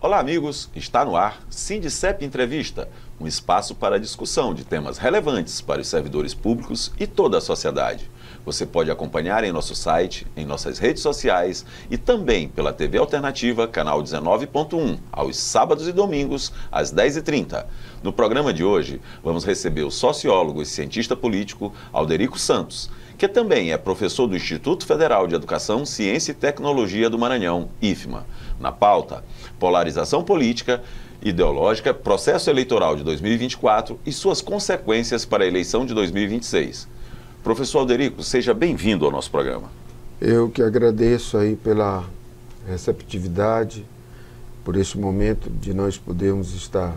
Olá, amigos! Está no ar Sindicep Entrevista, um espaço para discussão de temas relevantes para os servidores públicos e toda a sociedade. Você pode acompanhar em nosso site, em nossas redes sociais e também pela TV Alternativa, canal 19.1, aos sábados e domingos, às 10h30. No programa de hoje, vamos receber o sociólogo e cientista político Alderico Santos, que também é professor do Instituto Federal de Educação, Ciência e Tecnologia do Maranhão, IFMA. Na pauta, polarização política, ideológica, processo eleitoral de 2024 e suas consequências para a eleição de 2026. Professor Alderico, seja bem-vindo ao nosso programa. Eu que agradeço aí pela receptividade, por esse momento de nós podermos estar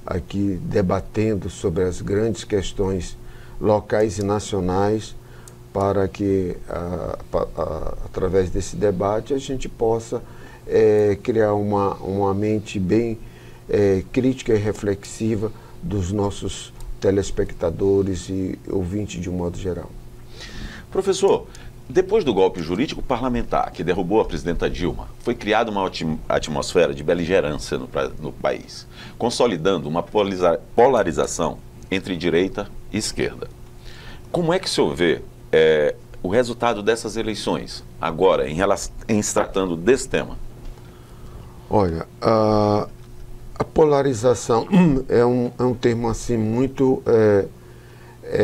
aqui debatendo sobre as grandes questões locais e nacionais, para que, através desse debate, a gente possa criar uma mente bem crítica e reflexiva dos nossos telespectadores e ouvintes de um modo geral. Professor, depois do golpe jurídico parlamentar que derrubou a presidenta Dilma, foi criada uma atmosfera de beligerância no país, consolidando uma polarização entre direita e esquerda. Como é que o senhor vê o resultado dessas eleições, agora, em se tratando desse tema? Olha, a polarização é um termo assim muito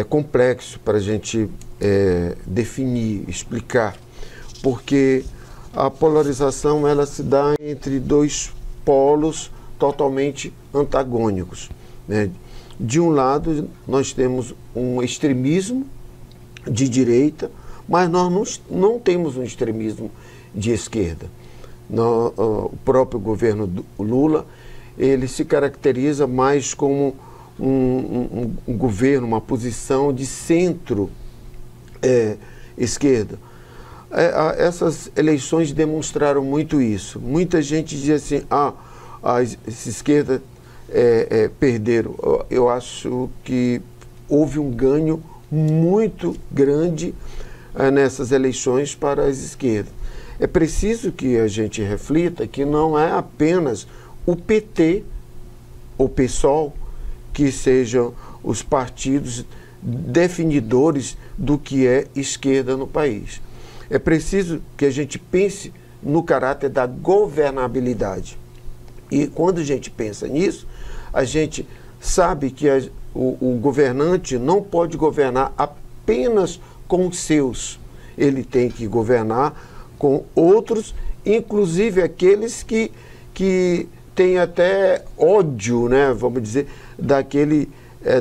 complexo para a gente definir, explicar, porque a polarização ela se dá entre dois polos totalmente antagônicos, né? De um lado, nós temos um extremismo de direita, mas nós não temos um extremismo de esquerda. O próprio governo do Lula, ele se caracteriza mais como um governo, uma posição de centro-esquerda. Essas eleições demonstraram muito isso. Muita gente diz assim, essa esquerda perderam. Eu acho que houve um ganho muito grande nessas eleições para as esquerdas. É preciso que a gente reflita que não é apenas o PT, o PSOL, que sejam os partidos definidores do que é esquerda no país. É preciso que a gente pense no caráter da governabilidade. E quando a gente pensa nisso, a gente sabe que o governante não pode governar apenas com os seus. Ele tem que governar com outros, inclusive aqueles que têm até ódio, né, vamos dizer,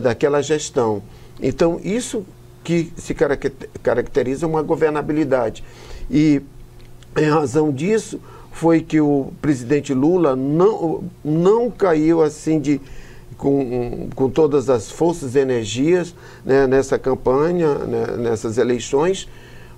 daquela gestão. Então, isso que se caracteriza uma governabilidade. E, em razão disso, foi que o presidente Lula não caiu assim com todas as forças e energias, né, nessa campanha, né, nessas eleições,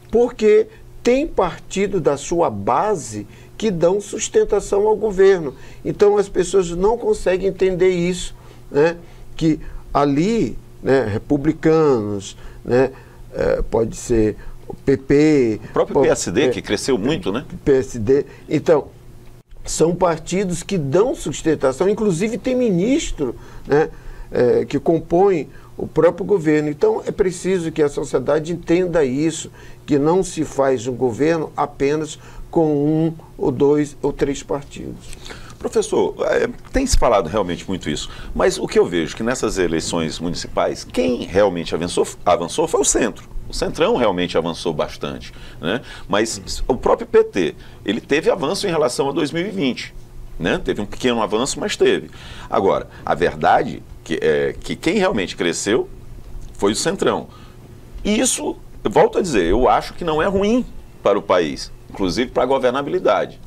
porque tem partido da sua base que dão sustentação ao governo. Então as pessoas não conseguem entender isso, né, que ali, né, republicanos, né, pode ser o PP... O próprio PSD, que cresceu muito, né? PSD. Então, são partidos que dão sustentação, inclusive tem ministro, né, que compõe o próprio governo. Então é preciso que a sociedade entenda isso, que não se faz um governo apenas com um ou dois ou três partidos. Professor, tem se falado realmente muito isso, mas o que eu vejo que nessas eleições municipais, quem realmente avançou foi o centro. O Centrão realmente avançou bastante, né? Mas o próprio PT, ele teve avanço em relação a 2020, né? Teve um pequeno avanço, mas teve. Agora, a verdade é que quem realmente cresceu foi o Centrão. E isso, eu volto a dizer, eu acho que não é ruim para o país, inclusive para a governabilidade.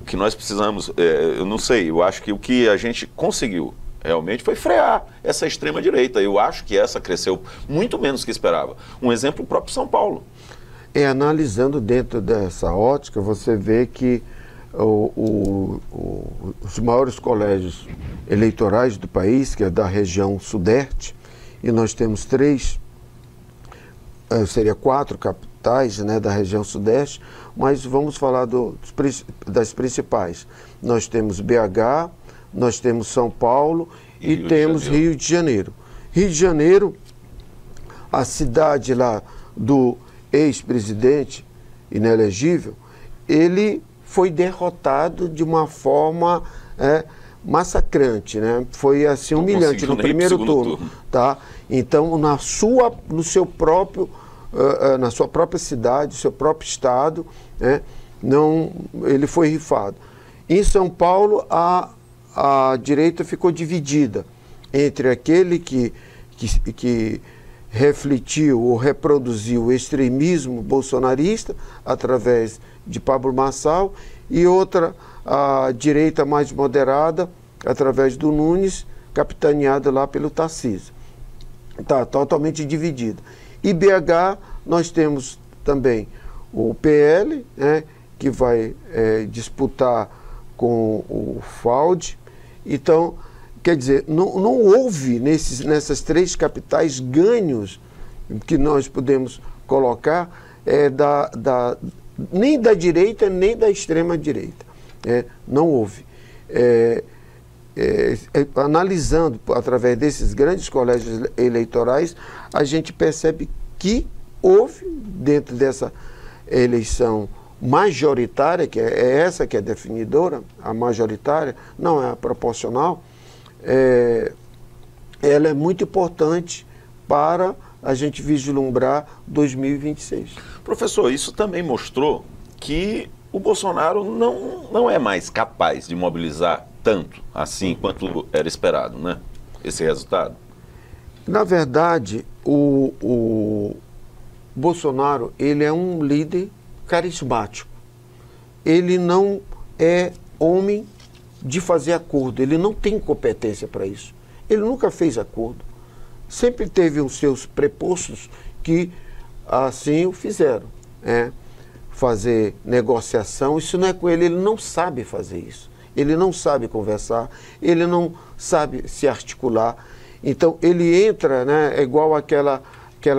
O que nós precisamos, eu não sei, eu acho que o que a gente conseguiu realmente foi frear essa extrema-direita. Eu acho que essa cresceu muito menos que esperava. Um exemplo, o próprio São Paulo. Analisando dentro dessa ótica, você vê que os maiores colégios eleitorais do país, que é da região sudeste, e nós temos 4 capitais, né, da região sudeste, mas vamos falar das principais. Nós temos BH, nós temos São Paulo e temos Rio de Janeiro. Rio de Janeiro, a cidade lá do ex-presidente inelegível, ele foi derrotado de uma forma massacrante, né? Foi assim humilhante no primeiro turno, tá? Então, na sua própria cidade, seu próprio estado, né? Ele foi rifado. Em São Paulo, a direita ficou dividida entre aquele que refletiu ou reproduziu o extremismo bolsonarista através de Pablo Marçal e outra, a direita mais moderada, através do Nunes, capitaneada lá pelo Tarcísio. Está totalmente dividida. E BH, nós temos também o PL, né, que vai disputar com o FAUD. Então, quer dizer, não houve nessas três capitais ganhos que nós podemos colocar nem da direita, nem da extrema-direita. Não houve. Analisando através desses grandes colégios eleitorais, a gente percebe que houve, dentro dessa eleição majoritária, que é essa que é definidora, a majoritária, não é a proporcional, ela é muito importante para a gente vislumbrar 2026. Professor, isso também mostrou que o Bolsonaro não é mais capaz de mobilizar tanto assim quanto era esperado, né? Esse resultado. Na verdade, o Bolsonaro, ele é um líder carismático. Ele não é homem de fazer acordo, ele não tem competência para isso. Ele nunca fez acordo. Sempre teve os seus prepostos que assim o fizeram. Fazer negociação, isso não é com ele, ele não sabe fazer isso. Ele não sabe conversar, ele não sabe se articular. Então ele entra, né, é igual aquela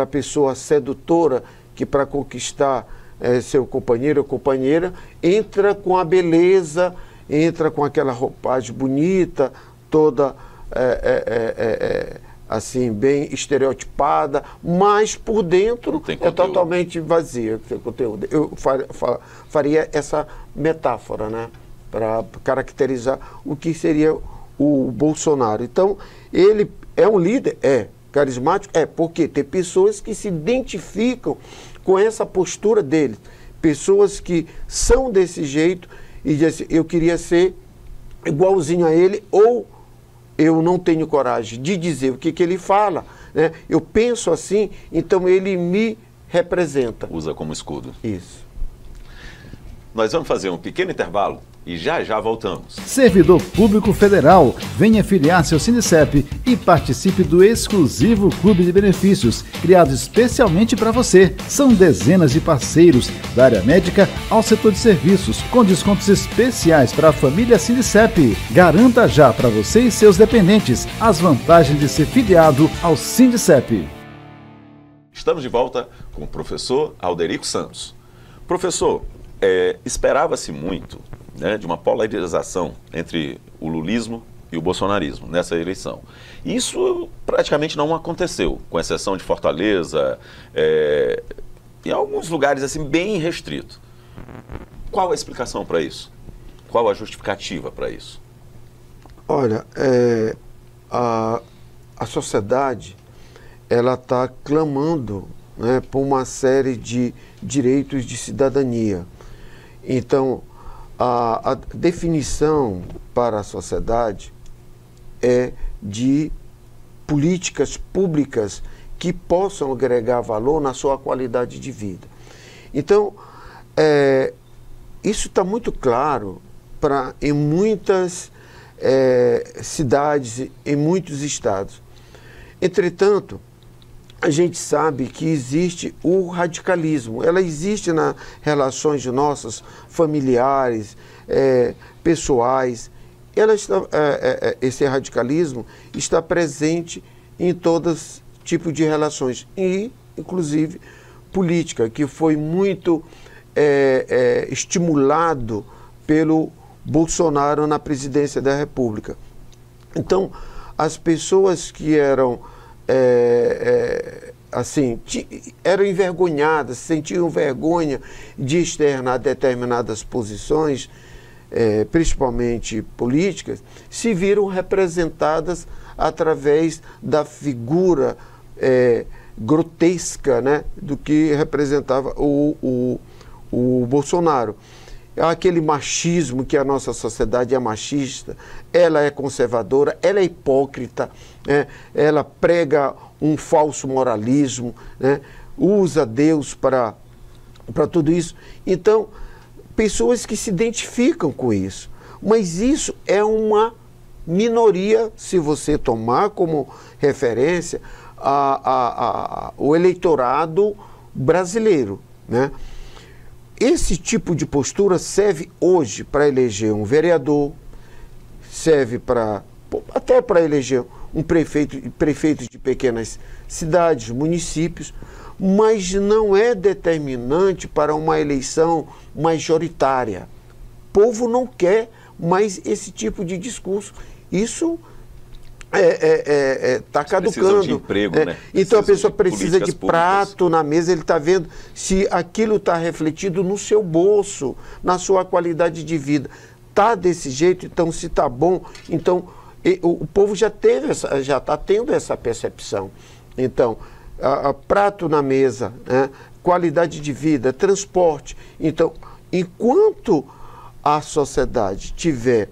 pessoa sedutora que para conquistar seu companheiro ou companheira, entra com a beleza, entra com aquela roupagem bonita, toda assim, bem estereotipada, mas por dentro é totalmente vazia, tem conteúdo. Eu faria essa metáfora, né, para caracterizar o que seria o Bolsonaro. Então, ele é um líder? Carismático? Porque tem pessoas que se identificam com essa postura dele, pessoas que são desse jeito e dizem, eu queria ser igualzinho a ele, ou eu não tenho coragem de dizer o que ele fala, né? Eu penso assim, então ele me representa. Usa como escudo. Isso. Nós vamos fazer um pequeno intervalo e já voltamos. Servidor Público Federal, venha filiar-se ao Sindicep e participe do exclusivo Clube de Benefícios, criado especialmente para você. São dezenas de parceiros, da área médica ao setor de serviços, com descontos especiais para a família Sindicep. Garanta já para você e seus dependentes as vantagens de ser filiado ao Sindicep. Estamos de volta com o professor Alderico Santos. Professor, esperava-se muito, né, de uma polarização entre o lulismo e o bolsonarismo nessa eleição. Isso praticamente não aconteceu, com exceção de Fortaleza, em alguns lugares assim bem restrito. Qual a explicação para isso? Qual a justificativa para isso? Olha, a sociedade, ela está clamando, né, por uma série de direitos de cidadania. Então, a definição para a sociedade é de políticas públicas que possam agregar valor na sua qualidade de vida. Então, isso está muito claro em muitas cidades, em muitos estados. Entretanto, a gente sabe que existe o radicalismo. Ela existe nas relações nossas, familiares, pessoais. Esse radicalismo está presente em todos tipos de relações, e inclusive política, que foi muito estimulado pelo Bolsonaro na presidência da República. Então, as pessoas que eram assim, eram envergonhadas, sentiam vergonha de externar determinadas posições, principalmente políticas, se viram representadas através da figura grotesca, né, do que representava o Bolsonaro. Aquele machismo, que a nossa sociedade é machista, ela é conservadora, ela é hipócrita, né? Ela prega um falso moralismo, né? Usa Deus para tudo isso. Então, pessoas que se identificam com isso. Mas isso é uma minoria, se você tomar como referência o eleitorado brasileiro, né? Esse tipo de postura serve hoje para eleger um vereador, serve até para eleger um prefeito de pequenas cidades, municípios, mas não é determinante para uma eleição majoritária. O povo não quer mais esse tipo de discurso. Isso está caducando. De emprego, né? Então a pessoa precisa de prato na mesa, ele está vendo se aquilo está refletido no seu bolso, na sua qualidade de vida. Está desse jeito, então se está bom, então o povo já está tendo essa percepção. Então, prato na mesa, né? Qualidade de vida, transporte. Então, enquanto a sociedade tiver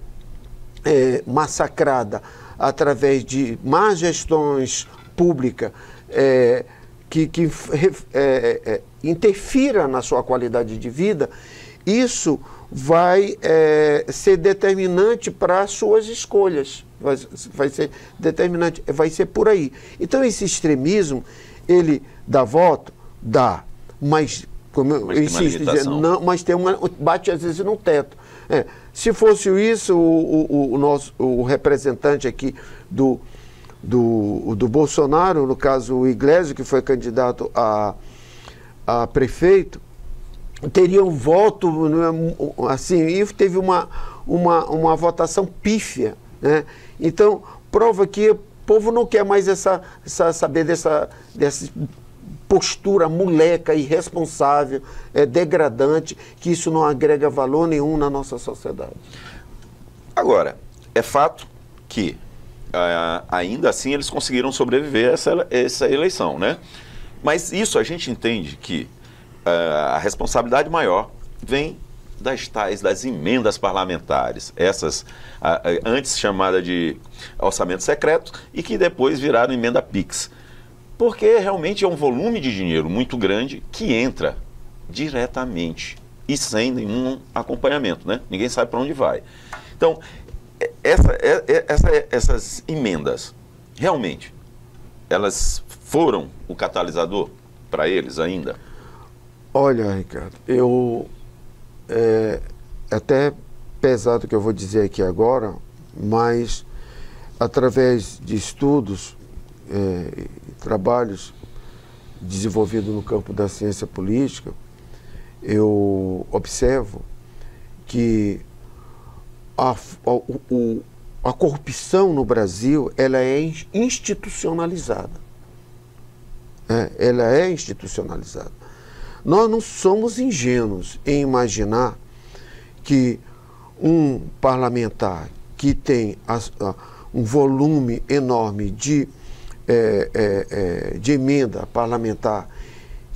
massacrada através de más gestões públicas que interfira na sua qualidade de vida, isso vai ser determinante para as suas escolhas. Vai ser determinante, vai ser por aí. Então, esse extremismo, ele dá voto? Dá. Mas, como eu insisto, não, mas bate às vezes no teto. Se fosse isso, o representante aqui do Bolsonaro, no caso o Iglesias, que foi candidato a prefeito, teria um voto assim, e teve uma votação pífia, né? Então, prova que o povo não quer mais saber dessa postura moleca, irresponsável, degradante, que isso não agrega valor nenhum na nossa sociedade. Agora, é fato que ainda assim eles conseguiram sobreviver a essa eleição, né? Mas isso a gente entende que a responsabilidade maior vem das emendas parlamentares, essas antes chamadas de orçamento secreto e que depois viraram emenda PIX. Porque realmente é um volume de dinheiro muito grande que entra diretamente e sem nenhum acompanhamento, né? Ninguém sabe para onde vai. Então, essas emendas, realmente, elas foram o catalisador para eles ainda? Olha, Ricardo, até pesado o que eu vou dizer aqui agora, mas através de estudos, trabalhos desenvolvidos no campo da ciência política, eu observo que a corrupção no Brasil, ela é institucionalizada. Ela é institucionalizada. Nós não somos ingênuos em imaginar que um parlamentar que tem um volume enorme de emenda parlamentar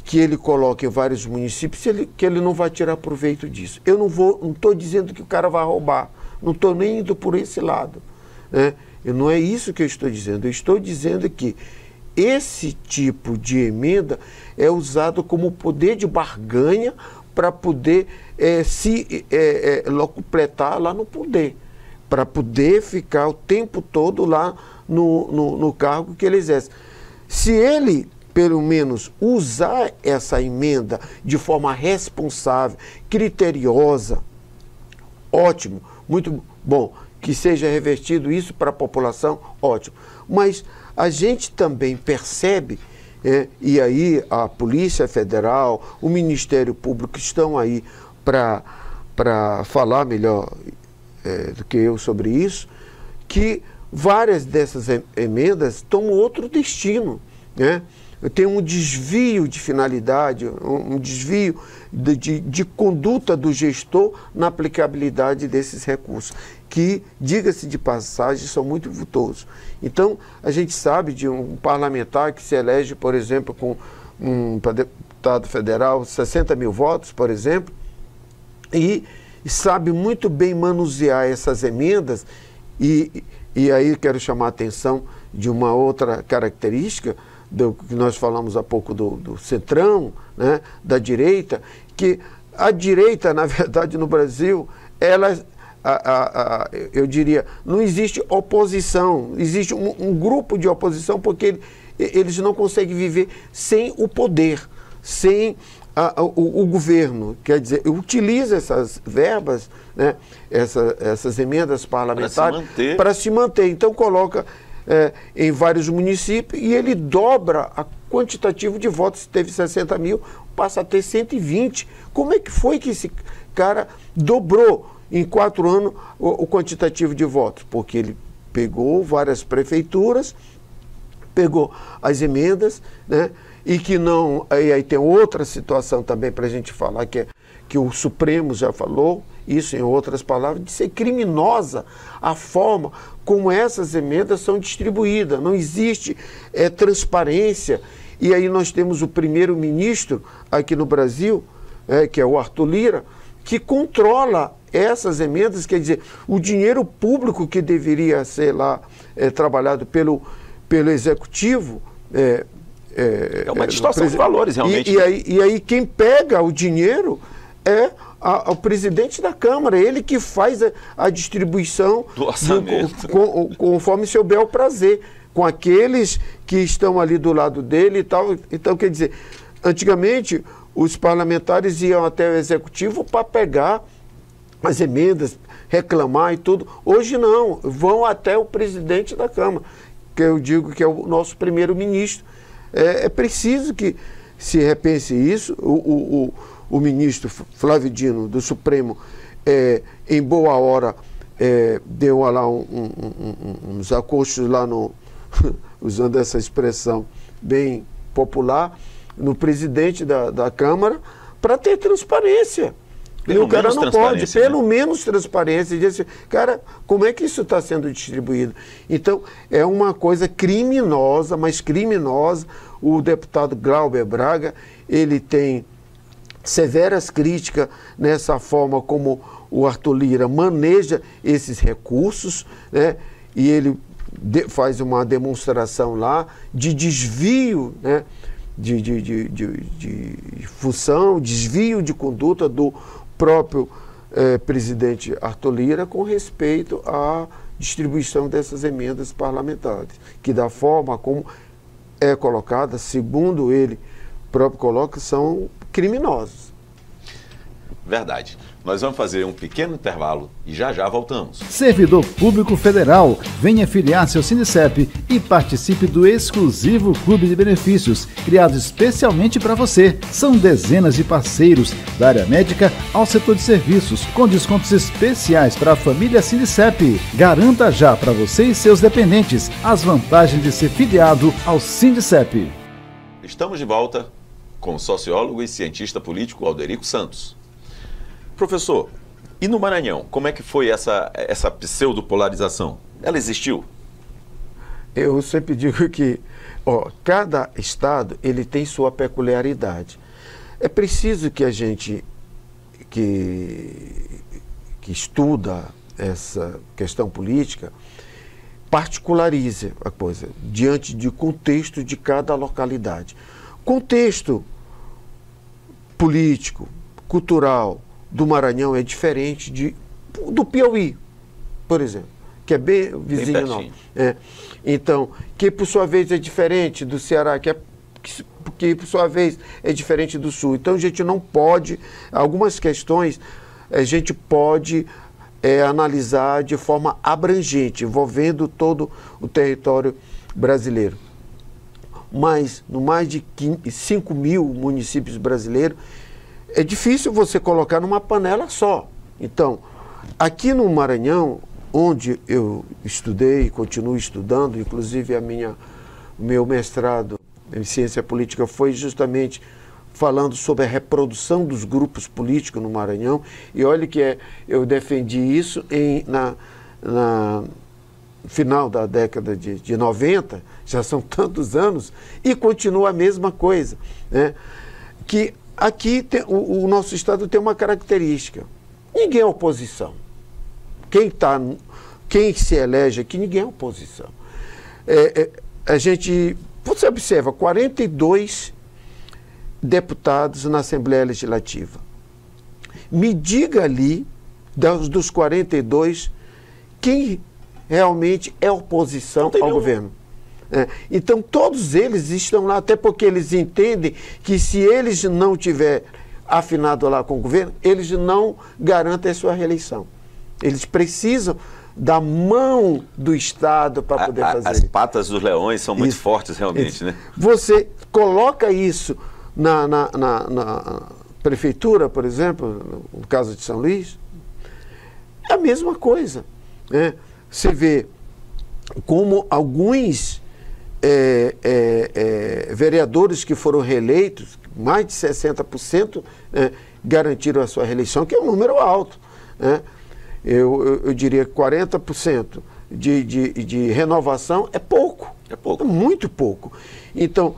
que ele coloca em vários municípios, que ele não vai tirar proveito disso. Eu não estou dizendo que o cara vai roubar, não estou nem indo por esse lado, né? Não é isso que eu estou dizendo. Eu estou dizendo que esse tipo de emenda é usado como poder de barganha para poder se locupletar lá no poder, para poder ficar o tempo todo lá no cargo que ele exerce. Se ele, pelo menos, usar essa emenda de forma responsável, criteriosa, ótimo, muito bom, que seja revertido isso para a população, ótimo. Mas a gente também percebe e aí a Polícia Federal, o Ministério Público estão aí para falar melhor do que eu sobre isso, que várias dessas emendas tomam outro destino, né? Tem um desvio de finalidade, um desvio de conduta do gestor na aplicabilidade desses recursos, que, diga-se de passagem, são muito vultosos. Então, a gente sabe de um parlamentar que se elege, por exemplo, com para deputado federal, 60 mil votos, por exemplo, e sabe muito bem manusear essas emendas, e aí quero chamar a atenção de uma outra característica, do que nós falamos há pouco do centrão, né, da direita, que a direita, na verdade, no Brasil, ela, eu diria, não existe oposição, existe um grupo de oposição, porque eles não conseguem viver sem o poder, sem o governo. Quer dizer, utiliza essas verbas, né, essas emendas parlamentares para se manter. Então coloca em vários municípios e ele dobra a quantitativo de votos. Se teve 60 mil, passa a ter 120. Como é que foi que esse cara dobrou em 4 anos o quantitativo de votos? Porque ele pegou várias prefeituras, pegou as emendas, né? E que não... Aí tem outra situação também para a gente falar, que o Supremo já falou, isso em outras palavras, de ser criminosa a forma como essas emendas são distribuídas. Não existe transparência. E aí nós temos o primeiro-ministro aqui no Brasil, que é o Arthur Lira, que controla essas emendas, quer dizer, o dinheiro público que deveria ser lá trabalhado pelo Executivo... É uma distorção de valores, realmente. E aí quem pega o dinheiro é o presidente da Câmara, ele que faz a distribuição do orçamento, conforme seu bel prazer, com aqueles que estão ali do lado dele e tal. Então, quer dizer, antigamente os parlamentares iam até o Executivo para pegar as emendas, reclamar e tudo. Hoje não, vão até o presidente da Câmara, que eu digo que é o nosso primeiro-ministro. É preciso que se repense isso. O ministro Flávio Dino, do Supremo, em boa hora, deu lá uns acostos lá usando essa expressão bem popular, no presidente da Câmara, para ter transparência. E o cara não pode, pelo menos transparência, e dizer assim, cara, como é que isso está sendo distribuído? Então, é uma coisa criminosa, mas criminosa. O deputado Glauber Braga, ele tem severas críticas nessa forma como o Arthur Lira maneja esses recursos, né? E ele faz uma demonstração lá de desvio, né? de função, desvio de conduta do próprio presidente Arthur Lira com respeito à distribuição dessas emendas parlamentares, que da forma como é colocada, segundo ele próprio coloca, são criminosos. Verdade. Nós vamos fazer um pequeno intervalo e já voltamos. Servidor Público Federal, venha filiar-se ao Sindicep e participe do exclusivo Clube de Benefícios, criado especialmente para você. São dezenas de parceiros, da área médica ao setor de serviços, com descontos especiais para a família Sindicep. Garanta já para você e seus dependentes as vantagens de ser filiado ao Sindicep. Estamos de volta com o sociólogo e cientista político Alderico Santos. Professor, e no Maranhão, como é que foi essa pseudopolarização? Ela existiu? Eu sempre digo que cada estado ele tem sua peculiaridade. É preciso que a gente que estuda essa questão política particularize a coisa diante do contexto de cada localidade. Contexto político, cultural, do Maranhão é diferente do Piauí, por exemplo, que é bem vizinho nosso. Então, que por sua vez é diferente do Ceará, que por sua vez é diferente do Sul. Então a gente não pode, algumas questões a gente pode analisar de forma abrangente, envolvendo todo o território brasileiro. no mais de 5 mil municípios brasileiros, é difícil você colocar numa panela só. Então, aqui no Maranhão, onde eu estudei e continuo estudando, inclusive meu mestrado em ciência política foi justamente falando sobre a reprodução dos grupos políticos no Maranhão, e olha que eu defendi isso na final da década de 90, já são tantos anos, e continua a mesma coisa, né? Que aqui o nosso Estado tem uma característica: ninguém é oposição. Quem se elege aqui, ninguém é oposição. Você observa, 42 deputados na Assembleia Legislativa. Me diga ali, dos 42, quem realmente é oposição ao governo. Então, todos eles estão lá, até porque eles entendem que se eles não tiverem afinado lá com o governo, eles não garantem a sua reeleição. Eles precisam da mão do Estado para poder fazer. As patas dos leões são muito fortes, realmente, isso. Né? Você coloca isso na prefeitura, por exemplo, no caso de São Luís, é a mesma coisa, né? Você vê como alguns vereadores que foram reeleitos, mais de 60%, garantiram a sua reeleição, que é um número alto, né? Eu diria que 40% de renovação é pouco. É pouco. É muito pouco. Então,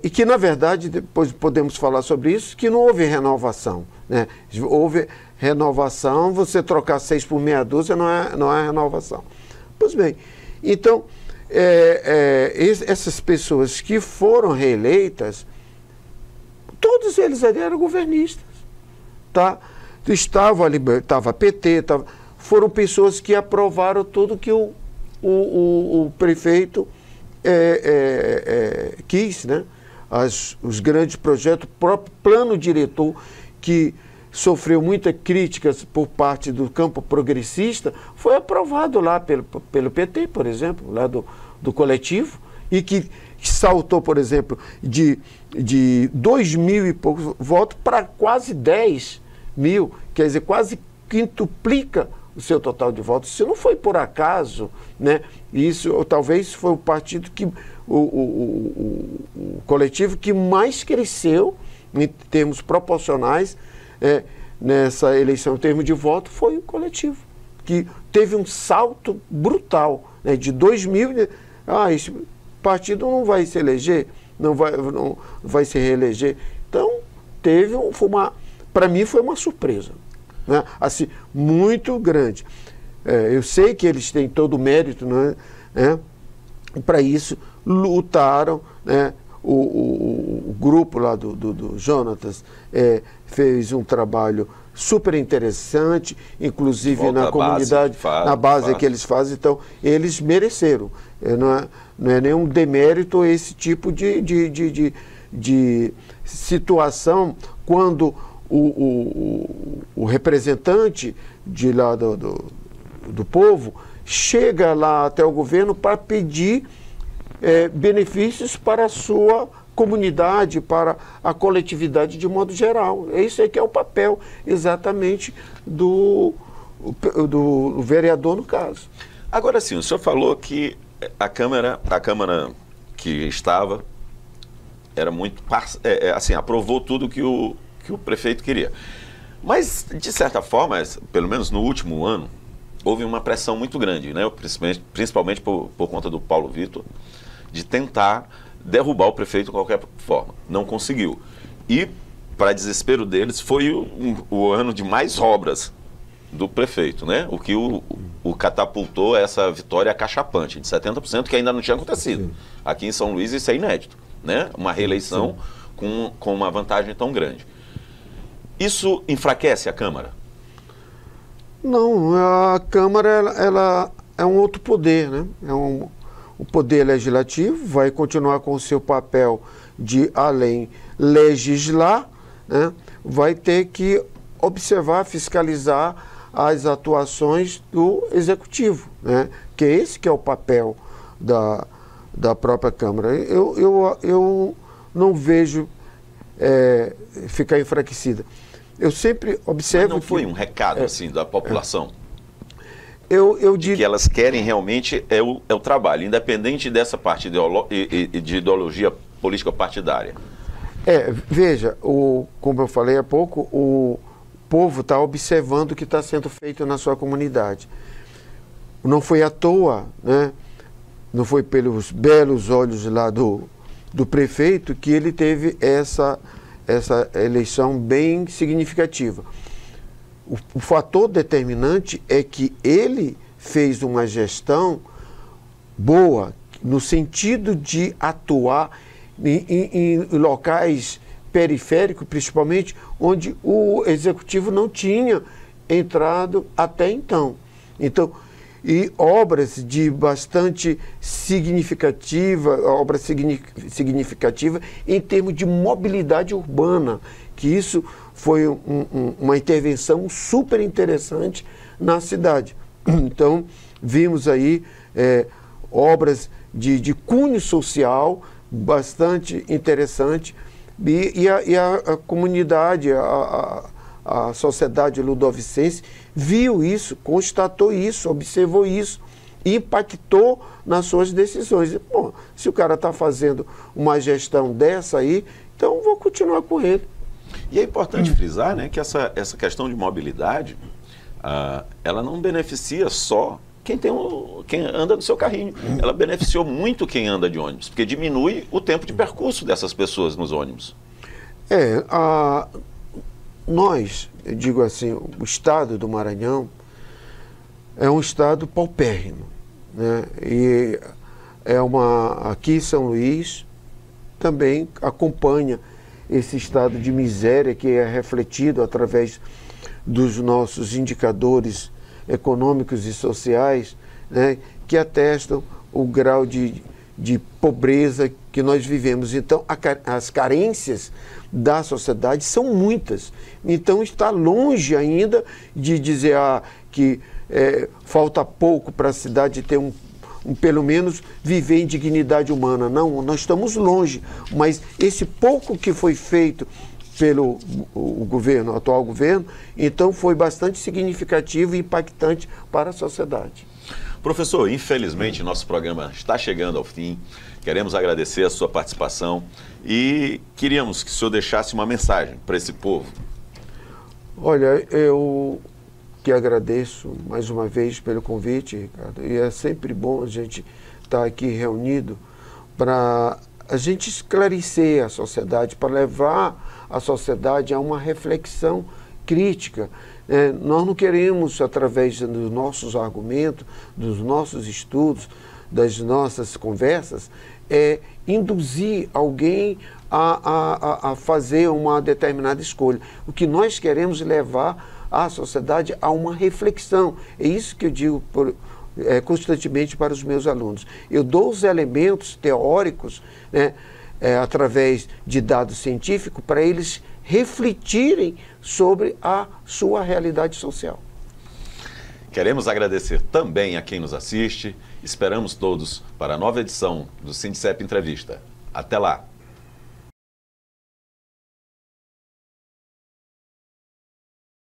e que, na verdade, depois podemos falar sobre isso, que não houve renovação, né? Houve renovação, você trocar 6 por meia dúzia não é renovação. Pois bem, então, essas pessoas que foram reeleitas, todos eles ali eram governistas, tá? Estava ali, estava PT, foram pessoas que aprovaram tudo que o prefeito quis, né? Os grandes projetos, o próprio plano diretor, que sofreu muitas críticas por parte do campo progressista, foi aprovado lá pelo PT, por exemplo, lá do coletivo, e que saltou, por exemplo, de 2 mil e poucos votos para quase 10 mil, quer dizer, quase quintuplica o seu total de votos. Isso não foi por acaso, né? Isso talvez foi o partido que o coletivo que mais cresceu em termos proporcionais nessa eleição, em termos de voto, foi o coletivo, que teve um salto brutal, né? De 2 mil, esse partido não vai se eleger, não vai se reeleger. Então, para mim foi uma surpresa, né? Assim, muito grande. Eu sei que eles têm todo o mérito, né? Para isso, lutaram, né? O grupo lá do Jonatas fez um trabalho super interessante, inclusive na comunidade, na base que eles fazem. Então, eles mereceram. Não é nenhum demérito esse tipo de situação, quando o representante de lá do povo chega lá até o governo para pedir benefícios para a sua comunidade, para a coletividade de modo geral. Esse é que é o papel exatamente do vereador, no caso. Agora sim, o senhor falou que a Câmara que estava era muito assim, aprovou tudo que o prefeito queria. Mas, de certa forma, pelo menos no último ano, houve uma pressão muito grande, né? Principalmente por conta do Paulo Vitor, de tentar derrubar o prefeito de qualquer forma. Não conseguiu. E, para desespero deles, foi o ano de mais obras do prefeito, né? O que o catapultou essa vitória acachapante de 70%, que ainda não tinha acontecido. Sim. Aqui em São Luís isso é inédito, né? Uma reeleição com uma vantagem tão grande. Isso enfraquece a Câmara? Não, a Câmara ela é um outro poder, né? O poder legislativo vai continuar com o seu papel de, além legislar, né? Vai ter que observar, fiscalizar as atuações do executivo, né? Que esse que é o papel da própria Câmara. Eu não vejo ficar enfraquecida. Eu sempre observo. Mas não foi um recado assim da população? Eu digo que elas querem realmente é o trabalho, independente dessa parte de ideologia política partidária. Veja, como eu falei há pouco, o povo está observando o que está sendo feito na sua comunidade. Não foi à toa, né? Não foi pelos belos olhos lá do prefeito que ele teve essa eleição bem significativa. O fator determinante é que ele fez uma gestão boa, no sentido de atuar em locais periféricos, principalmente, onde o executivo não tinha entrado até então. E obras de bastante significativa em termos de mobilidade urbana, que isso foi uma intervenção super interessante na cidade. Então, vimos aí obras de cunho social bastante interessante e a comunidade, a sociedade ludovicense viu isso, constatou isso, observou isso e impactou nas suas decisões. Bom, se o cara está fazendo uma gestão dessa aí, então vou continuar com ele. E é importante frisar, né, que essa questão de mobilidade, ela não beneficia só quem anda no seu carrinho. Ela beneficiou muito quem anda de ônibus, porque diminui o tempo de percurso dessas pessoas nos ônibus. Nós, eu digo assim, o estado do Maranhão é um estado paupérrimo, né? E aqui São Luís também acompanha esse estado de miséria que é refletido através dos nossos indicadores econômicos e sociais, né, que atestam o grau de pobreza que nós vivemos. Então, as carências da sociedade são muitas. Então, está longe ainda de dizer que falta pouco para a cidade ter pelo menos viver em dignidade humana. Não, nós estamos longe, mas esse pouco que foi feito pelo o atual governo, então foi bastante significativo e impactante para a sociedade. Professor, infelizmente nosso programa está chegando ao fim. Queremos agradecer a sua participação e queríamos que o senhor deixasse uma mensagem para esse povo. Olha, eu que agradeço mais uma vez pelo convite, Ricardo, e é sempre bom a gente estar aqui reunido para a gente esclarecer a sociedade, para levar a sociedade a uma reflexão crítica. Nós não queremos, através dos nossos argumentos, dos nossos estudos, das nossas conversas, induzir alguém a fazer uma determinada escolha. O que nós queremos é levar a sociedade a uma reflexão. É isso que eu digo constantemente para os meus alunos. Eu dou os elementos teóricos, né, através de dados científicos, para eles refletirem sobre a sua realidade social. Queremos agradecer também a quem nos assiste. Esperamos todos para a nova edição do Sindicep Entrevista. Até lá!